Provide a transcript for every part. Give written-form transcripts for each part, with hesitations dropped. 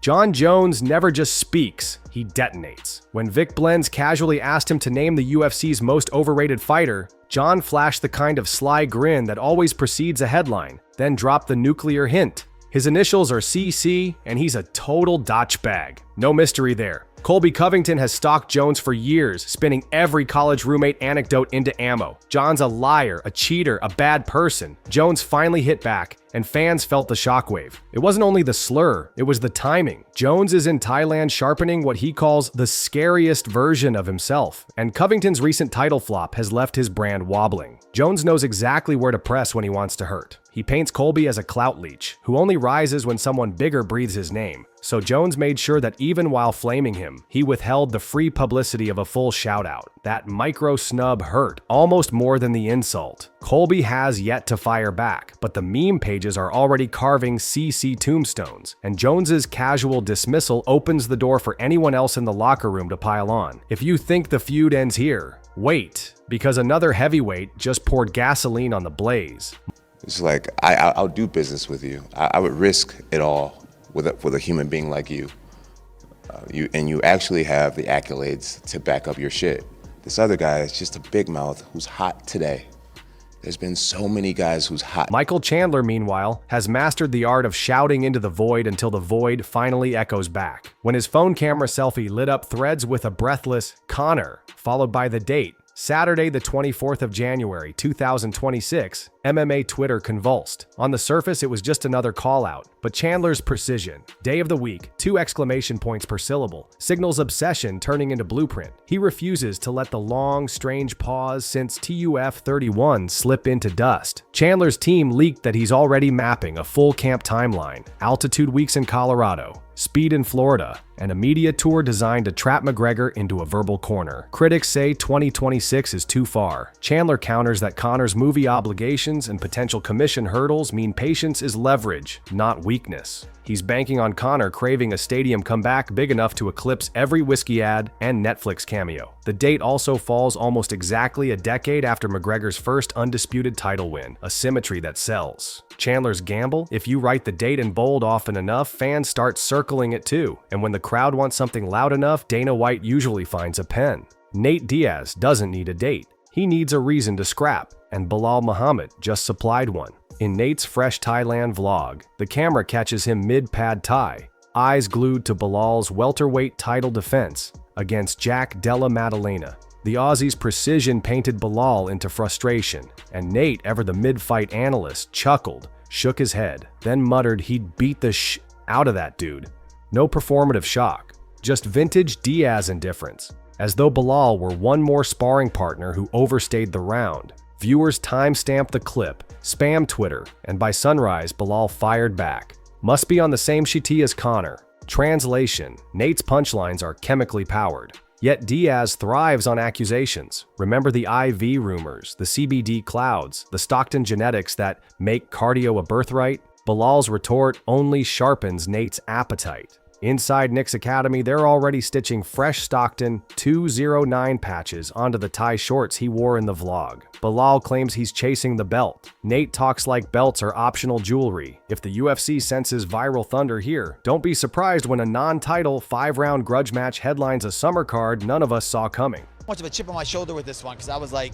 Jon Jones never just speaks, he detonates. When Vic Blends casually asked him to name the UFC's most overrated fighter, Jon flashed the kind of sly grin that always precedes a headline, then dropped the nuclear hint. His initials are CC, and he's a total bag. No mystery there. Colby Covington has stalked Jones for years, spinning every college roommate anecdote into ammo. Jon's a liar, a cheater, a bad person. Jones finally hit back, and fans felt the shockwave. It wasn't only the slur, it was the timing. Jones is in Thailand sharpening what he calls the scariest version of himself, and Covington's recent title flop has left his brand wobbling. Jones knows exactly where to press when he wants to hurt. He paints Colby as a clout leech, who only rises when someone bigger breathes his name. So Jones made sure that even while flaming him, he withheld the free publicity of a full shout-out. That micro snub hurt, almost more than the insult. Colby has yet to fire back, but the meme pages are already carving CC tombstones, and Jones's casual dismissal opens the door for anyone else in the locker room to pile on. If you think the feud ends here, wait, because another heavyweight just poured gasoline on the blaze. It's like, I'll do business with you. I would risk it all with a human being like you. You actually have the accolades to back up your shit. This other guy is just a big mouth who's hot today. There's been so many guys who's hot. Michael Chandler, meanwhile, has mastered the art of shouting into the void until the void finally echoes back. When his phone camera selfie lit up threads with a breathless Conor, followed by the date, Saturday, the 24th of January, 2026, MMA Twitter convulsed. On the surface, it was just another call-out, but Chandler's precision, day of the week, 2 exclamation points per syllable, signals obsession turning into blueprint. He refuses to let the long, strange pause since TUF 31 slip into dust. Chandler's team leaked that he's already mapping a full camp timeline, altitude weeks in Colorado, speed in Florida, and a media tour designed to trap McGregor into a verbal corner. Critics say 2026 is too far. Chandler counters that Conor's movie obligations and potential commission hurdles mean patience is leverage, not weakness. He's banking on Conor craving a stadium comeback big enough to eclipse every whiskey ad and Netflix cameo. The date also falls almost exactly a decade after McGregor's first undisputed title win, a symmetry that sells. Chandler's gamble? If you write the date in bold often enough, fans start circling it too. And when the crowd wants something loud enough, Dana White usually finds a pen. Nate Diaz doesn't need a date. He needs a reason to scrap, and Belal Muhammad just supplied one. In Nate's fresh Thailand vlog, the camera catches him mid-pad Thai, eyes glued to Belal's welterweight title defense against Jack Della Maddalena. The Aussie's precision painted Belal into frustration, and Nate, ever the mid-fight analyst, chuckled, shook his head, then muttered he'd beat the out of that dude. No performative shock, just vintage Diaz indifference, as though Belal were one more sparring partner who overstayed the round. Viewers time-stamped the clip, spam Twitter, and by sunrise, Belal fired back. Must be on the same shitty as Conor. Translation: Nate's punchlines are chemically powered. Yet Diaz thrives on accusations. Remember the IV rumors, the CBD clouds, the Stockton genetics that make cardio a birthright? Belal's retort only sharpens Nate's appetite. Inside Nick's Academy, they're already stitching fresh Stockton 209 patches onto the Thai shorts he wore in the vlog. Belal claims he's chasing the belt. Nate talks like belts are optional jewelry. If the UFC senses viral thunder here, don't be surprised when a non-title 5-round grudge match headlines a summer card none of us saw coming. Much of a chip on my shoulder with this one because I was like,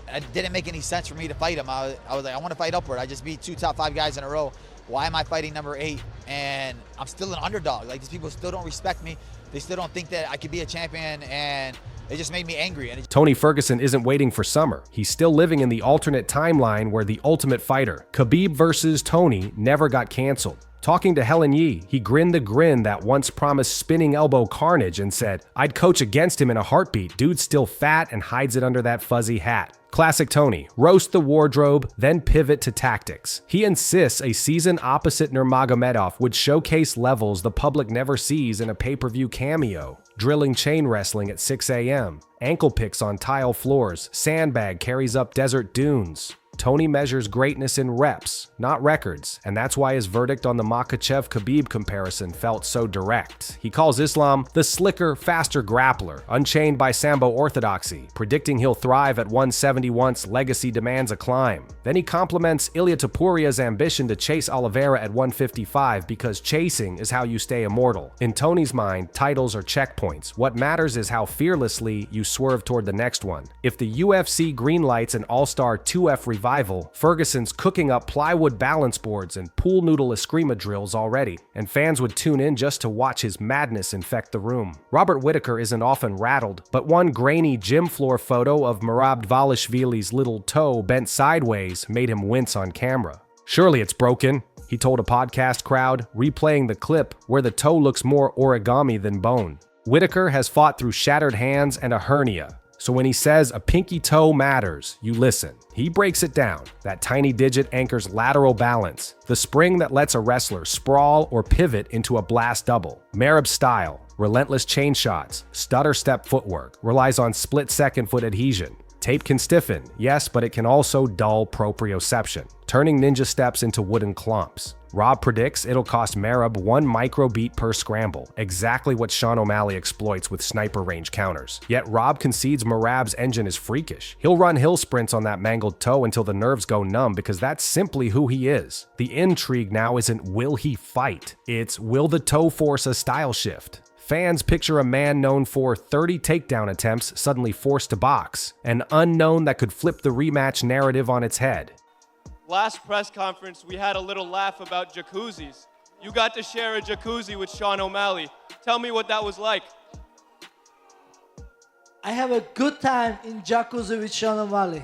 it didn't make any sense for me to fight him. I was like, I want to fight upward. I just beat 2 top 5 guys in a row. Why am I fighting number 8? And I'm still an underdog. Like, these people still don't respect me. They still don't think that I could be a champion, and it just made me angry. Tony Ferguson isn't waiting for summer. He's still living in the alternate timeline where the Ultimate Fighter, Khabib versus Tony, never got canceled. Talking to Helen Yee, he grinned the grin that once promised spinning elbow carnage and said, "I'd coach against him in a heartbeat. Dude's still fat and hides it under that fuzzy hat." Classic Tony, roast the wardrobe, then pivot to tactics. He insists a season opposite Nurmagomedov would showcase levels the public never sees in a pay-per-view cameo. Drilling chain wrestling at 6 a.m., ankle picks on tile floors, sandbag carries up desert dunes. Tony measures greatness in reps, not records, and that's why his verdict on the Makhachev-Khabib comparison felt so direct. He calls Islam the slicker, faster grappler, unchained by Sambo orthodoxy, predicting he'll thrive at 170 once legacy demands a climb. Then he compliments Ilia Topuria's ambition to chase Oliveira at 155 because chasing is how you stay immortal. In Tony's mind, titles are checkpoints. What matters is how fearlessly you swerve toward the next one. If the UFC greenlights an all-star 2F revival, Ferguson's cooking up plywood balance boards and pool noodle eskrima drills already, and fans would tune in just to watch his madness infect the room. Robert Whittaker isn't often rattled, but one grainy gym floor photo of Merab Dvalishvili's little toe bent sideways made him wince on camera. "Surely it's broken," he told a podcast crowd, replaying the clip where the toe looks more origami than bone. Whittaker has fought through shattered hands and a hernia, so when he says a pinky toe matters, you listen. He breaks it down. That tiny digit anchors lateral balance, the spring that lets a wrestler sprawl or pivot into a blast double. Merab's style, relentless chain shots, stutter step footwork, relies on split-second foot adhesion. Tape can stiffen, yes, but it can also dull proprioception, turning ninja steps into wooden clumps. Rob predicts it'll cost Merab 1 microbeat per scramble, exactly what Sean O'Malley exploits with sniper range counters. Yet Rob concedes Merab's engine is freakish. He'll run hill sprints on that mangled toe until the nerves go numb because that's simply who he is. The intrigue now isn't will he fight, it's will the toe force a style shift. Fans picture a man known for 30 takedown attempts suddenly forced to box, an unknown that could flip the rematch narrative on its head. Last press conference, we had a little laugh about jacuzzis. You got to share a jacuzzi with Sean O'Malley. Tell me what that was like. I have a good time in jacuzzi with Sean O'Malley.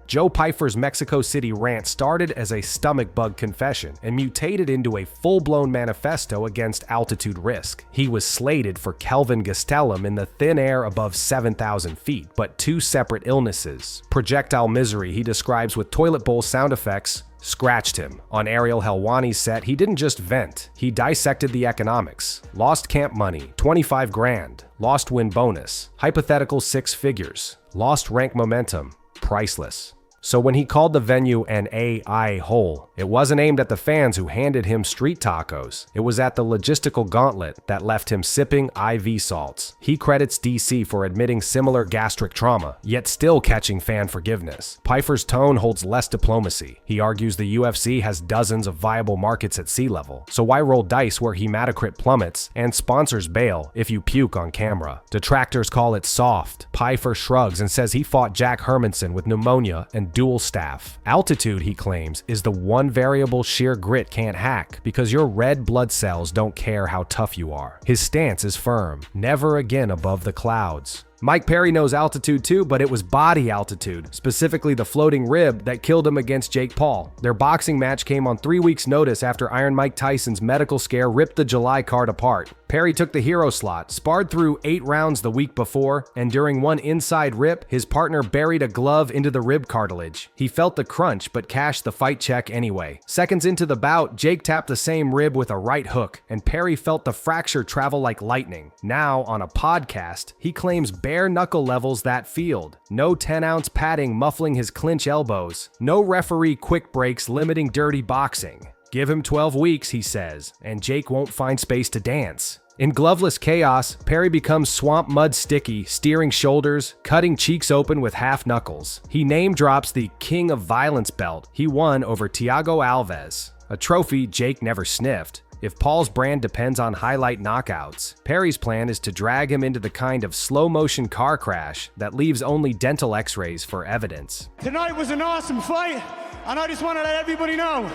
Joe Pyfer's Mexico City rant started as a stomach bug confession and mutated into a full-blown manifesto against altitude risk. He was slated for Kelvin Gastelum in the thin air above 7,000 feet, but 2 separate illnesses. Projectile misery he describes with toilet bowl sound effects scratched him. On Ariel Helwani's set, he didn't just vent, he dissected the economics. Lost camp money, 25 grand. Lost win bonus, hypothetical 6 figures. Lost rank momentum, priceless. So when he called the venue an AI hole, it wasn't aimed at the fans who handed him street tacos. It was at the logistical gauntlet that left him sipping IV salts. He credits DC for admitting similar gastric trauma, yet still catching fan forgiveness. Pyfer's tone holds less diplomacy. He argues the UFC has dozens of viable markets at sea level, so why roll dice where hematocrit plummets and sponsors bail if you puke on camera? Detractors call it soft. Pyfer shrugs and says he fought Jack Hermanson with pneumonia and dual staff. Altitude, he claims, is the one variable sheer grit can't hack because your red blood cells don't care how tough you are. His stance is firm, never again above the clouds. Mike Perry knows altitude too, but it was body altitude, specifically the floating rib, that killed him against Jake Paul. Their boxing match came on 3 weeks' notice after Iron Mike Tyson's medical scare ripped the July card apart. Perry took the hero slot, sparred through 8 rounds the week before, and during one inside rip, his partner buried a glove into the rib cartilage. He felt the crunch, but cashed the fight check anyway. Seconds into the bout, Jake tapped the same rib with a right hook, and Perry felt the fracture travel like lightning. Now, on a podcast, he claims bare knuckle levels that field. No 10-ounce padding muffling his clinch elbows. No referee quick breaks limiting dirty boxing. Give him 12 weeks, he says, and Jake won't find space to dance. In gloveless chaos, Perry becomes swamp mud sticky, steering shoulders, cutting cheeks open with half knuckles. He name drops the King of Violence belt he won over Thiago Alves, a trophy Jake never sniffed. If Paul's brand depends on highlight knockouts, Perry's plan is to drag him into the kind of slow-motion car crash that leaves only dental x-rays for evidence. Tonight was an awesome fight, and I just want to let everybody know,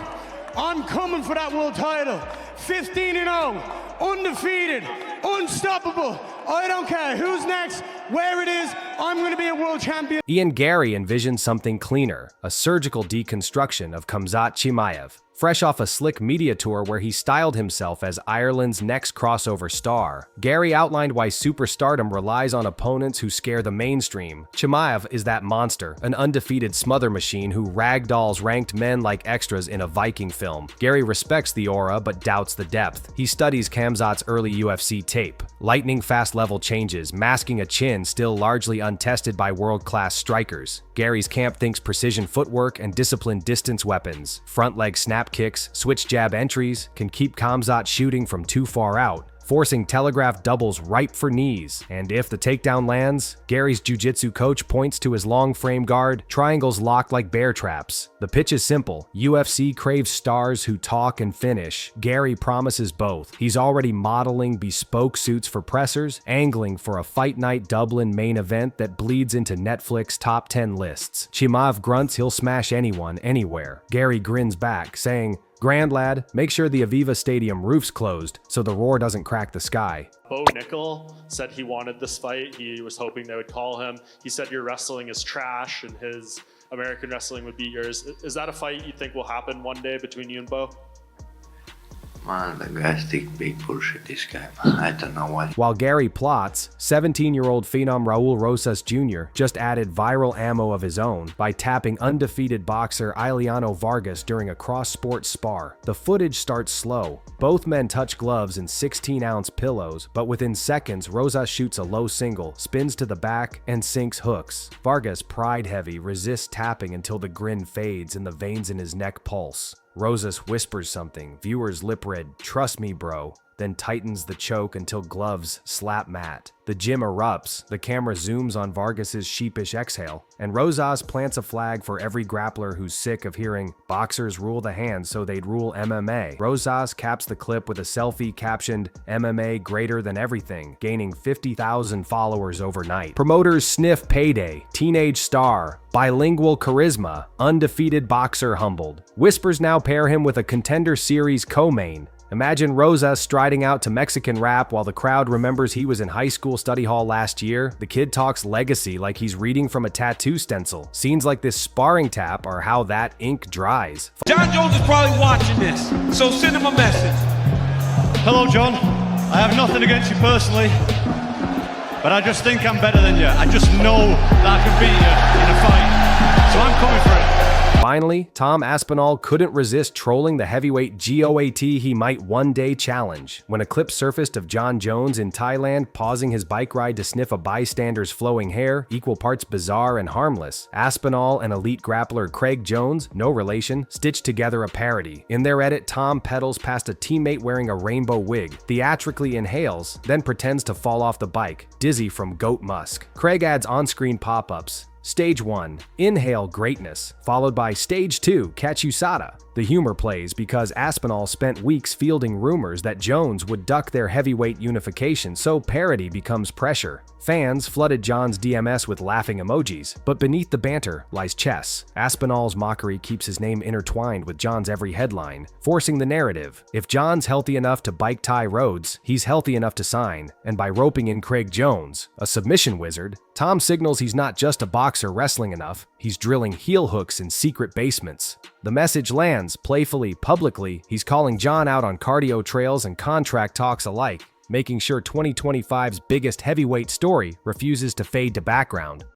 I'm coming for that world title. 15-0, undefeated, unstoppable. I don't care who's next, where it is, I'm going to be a world champion. Ian Gary envisioned something cleaner, a surgical deconstruction of Khamzat Chimaev. Fresh off a slick media tour where he styled himself as Ireland's next crossover star, Gary outlined why superstardom relies on opponents who scare the mainstream. Chimaev is that monster, an undefeated smother machine who ragdolls ranked men like extras in a Viking film. Gary respects the aura but doubts scouts the depth. He studies Khamzat's early UFC tape. Lightning-fast level changes, masking a chin still largely untested by world-class strikers. Gary's camp thinks precision footwork and disciplined distance weapons. Front leg snap kicks, switch jab entries can keep Khamzat shooting from too far out, forcing telegraph doubles ripe for knees. And if the takedown lands, Gary's jiu-jitsu coach points to his long frame guard, triangles locked like bear traps. The pitch is simple. UFC craves stars who talk and finish. Gary promises both. He's already modeling bespoke suits for pressers, angling for a Fight Night Dublin main event that bleeds into Netflix top 10 lists. Chimaev grunts he'll smash anyone, anywhere. Gary grins back, saying, "Grand lad, make sure the Aviva Stadium roof's closed so the roar doesn't crack the sky." Bo Nickel said he wanted this fight. He was hoping they would call him. He said your wrestling is trash and his American wrestling would beat yours. Is that a fight you think will happen one day between you and Bo? Man, the guy think big bullshit, this guy, man. I don't know what. While Gary plots, 17-year-old phenom Raul Rosas Jr. just added viral ammo of his own by tapping undefeated boxer Ailiano Vargas during a cross-sport spar. The footage starts slow. Both men touch gloves and 16-ounce pillows, but within seconds, Rosas shoots a low single, spins to the back, and sinks hooks. Vargas, pride-heavy, resists tapping until the grin fades and the veins in his neck pulse. Rosas whispers something, viewers lip read, "Trust me, bro," then tightens the choke until gloves slap mat. The gym erupts, the camera zooms on Vargas's sheepish exhale, and Rosas plants a flag for every grappler who's sick of hearing, "Boxers rule the hands so they'd rule MMA." Rosas caps the clip with a selfie captioned, "MMA greater than everything," gaining 50,000 followers overnight. Promoters sniff payday, teenage star, bilingual charisma, undefeated boxer humbled. Whispers now pair him with a Contender Series co-main. Imagine Rosas striding out to Mexican rap while the crowd remembers he was in high school study hall last year. The kid talks legacy like he's reading from a tattoo stencil. Scenes like this sparring tap are how that ink dries. Jon Jones is probably watching this, so send him a message. Hello, John. I have nothing against you personally, but I just think I'm better than you. I just know that I can beat you in a fight, so I'm coming for it. Finally, Tom Aspinall couldn't resist trolling the heavyweight GOAT he might one day challenge. When a clip surfaced of Jon Jones in Thailand pausing his bike ride to sniff a bystander's flowing hair, equal parts bizarre and harmless, Aspinall and elite grappler Craig Jones, no relation, stitched together a parody. In their edit, Tom pedals past a teammate wearing a rainbow wig, theatrically inhales, then pretends to fall off the bike, dizzy from goat musk. Craig adds on-screen pop-ups. Stage 1, inhale greatness, followed by Stage 2, catch USADA. The humor plays because Aspinall spent weeks fielding rumors that Jones would duck their heavyweight unification, so parody becomes pressure. Fans flooded John's DMS with laughing emojis, but beneath the banter lies chess. Aspinall's mockery keeps his name intertwined with John's every headline, forcing the narrative. If John's healthy enough to bike tie Rhodes, he's healthy enough to sign, and by roping in Craig Jones, a submission wizard, Tom signals he's not just a boxer wrestling enough, he's drilling heel hooks in secret basements. The message lands, playfully, publicly, he's calling John out on cardio trails and contract talks alike, making sure 2025's biggest heavyweight story refuses to fade to background.